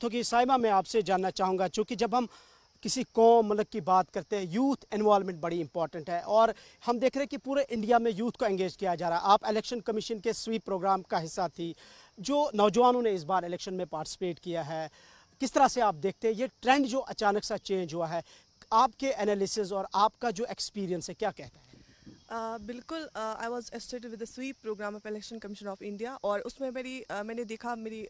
तो कि साइमा मैं आपसे जानना चाहूँगा, चूँकि जब हम किसी कौम मुल्क की बात करते हैं, यूथ इन्वॉल्वमेंट बड़ी इंपॉर्टेंट है और हम देख रहे हैं कि पूरे इंडिया में यूथ को एंगेज किया जा रहा है। आप इलेक्शन कमीशन के स्वीप प्रोग्राम का हिस्सा थी, जो नौजवानों ने इस बार इलेक्शन में पार्टिसिपेट किया है। किस तरह से आप देखते हैं ये ट्रेंड जो अचानक सा चेंज हुआ है, आपके एनालिसिस और आपका जो एक्सपीरियंस है क्या कहता है? बिल्कुल I was associated with the SVEEP program of Election Commission of India और उसमें मैंने देखा मेरी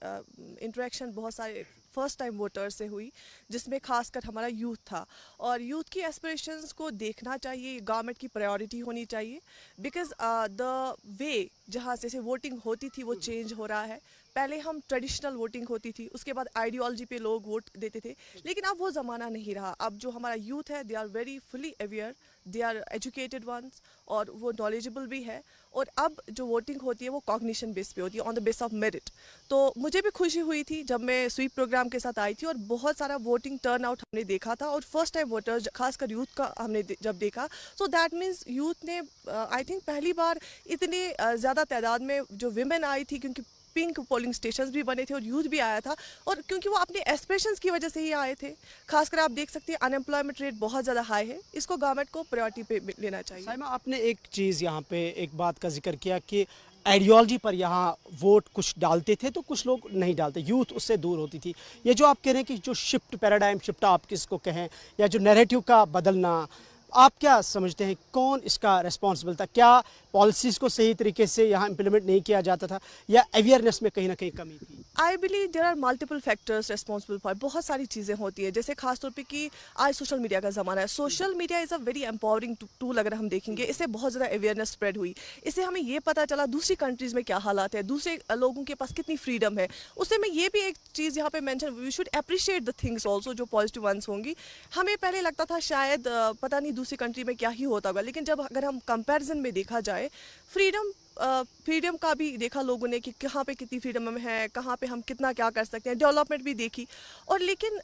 इंटरेक्शन बहुत सारे फर्स्ट टाइम वोटर्स से हुई, जिसमें खासकर हमारा यूथ था। और यूथ की एस्पिरेशंस को देखना चाहिए, गवर्नमेंट की प्रायोरिटी होनी चाहिए, बिकॉज द वे जहाँ से वोटिंग होती थी वो चेंज हो रहा है। पहले हम ट्रेडिशनल वोटिंग होती थी, उसके बाद आइडियोलॉजी पे लोग वोट देते थे, लेकिन अब वो ज़माना नहीं रहा। अब जो हमारा यूथ है, they are very fully aware, they are educated ones और वो नॉलेजेबल भी है। और अब जो वोटिंग होती है वो कॉग्निशन बेस पे होती है, on the base of merit. तो मुझे भी खुशी हुई थी जब मैं स्वीप प्रोग्राम के साथ आई थी और बहुत सारा वोटिंग टर्न आउट हमने देखा था। और फर्स्ट टाइम वोटर्स खासकर यूथ का हमने जब देखा, सो दैट मीन्स यूथ ने आई थिंक पहली बार इतने ज़्यादा तादाद में जो विमेन आई थी, क्योंकि पिंक पोलिंग स्टेशंस भी बने थे और यूथ भी आया था, और क्योंकि वो अपने एस्पिरेशंस की वजह से ही आए थे। खासकर आप देख सकते हैं अनएम्प्लॉयमेंट रेट बहुत ज़्यादा हाई है, इसको गवर्नमेंट को प्रायोरिटी पे लेना चाहिए। साइमा, आपने एक चीज़ यहाँ पे एक बात का जिक्र किया कि आइडियोलॉजी पर यहाँ वोट कुछ डालते थे तो कुछ लोग नहीं डालते, यूथ उससे दूर होती थी। ये जो आप कह रहे हैं कि जो शिफ्ट, पैराडाइम शिफ्ट आप किसको कहें, या जो नैरेटिव का बदलना, आप क्या समझते हैं कौन इसका रिस्पॉन्सिबल था? क्या पॉलिसीज़ को सही तरीके से यहाँ इम्प्लीमेंट नहीं किया जाता था, या अवेयरनेस में कहीं ना कहीं कमी थी? I believe there are multiple factors responsible for, बहुत सारी चीज़ें होती है। जैसे खासतौर पे कि आज सोशल मीडिया का ज़माना है। Social media is a very empowering tool. अगर हम देखेंगे, इससे बहुत ज़्यादा अवेयरनेस स्प्रेड हुई। इससे हमें ये पता चला दूसरी कंट्रीज़ में क्या हालात है, दूसरे लोगों के पास कितनी फ्रीडम है। उससे मैं ये भी एक चीज़ यहाँ पे mention, we should appreciate the things also जो पॉजिटिव वंस होंगी। हमें पहले लगता था शायद पता नहीं दूसरी कंट्री में क्या ही होता होगा, लेकिन जब अगर हम कंपैरिजन में देखा जाए, फ्रीडम का भी देखा लोगों ने कि कहाँ पे कितनी फ्रीडम हम है, कहाँ पे हम कितना क्या कर सकते हैं, डेवलपमेंट भी देखी। और लेकिन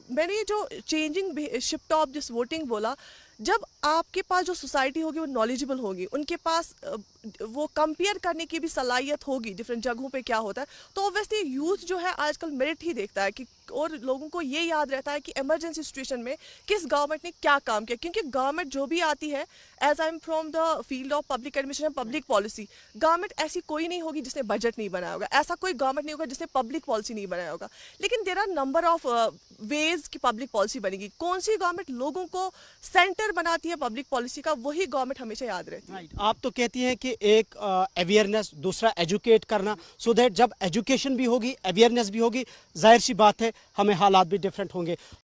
मैंने जो changing shift of this voting बोला, जब आपके पास जो सोसाइटी होगी वो नॉलेजेबल होगी, उनके पास वो कंपेयर करने की भी सलाहियत होगी डिफरेंट जगहों पे क्या होता है, तो ऑब्वियसली यूथ जो है आजकल मेरिट ही देखता है कि, और लोगों को ये याद रहता है कि इमरजेंसी सिचुएशन में किस गवर्नमेंट ने क्या काम किया। क्योंकि गवर्नमेंट जो भी आती है, as I am from the field of public administration and public policy, government ऐसी कोई नहीं होगी जिसने बजट नहीं बनाया होगा, ऐसा कोई गवर्नमेंट नहीं होगा जिसने पब्लिक पॉलिसी नहीं बनाया होगा। लेकिन there are number of ways की पब्लिक पॉलिसी बनेगी। कौन सी गवर्नमेंट लोगों को सेंटर बनाती है पब्लिक पॉलिसी का, वही गवर्नमेंट हमेशा याद रहती है। आप तो कहती हैं कि एक अवेयरनेस, दूसरा एजुकेट करना, सो दैट जब एजुकेशन भी होगी, अवेयरनेस भी होगी, जाहिर सी बात है हमें हालात भी डिफरेंट होंगे।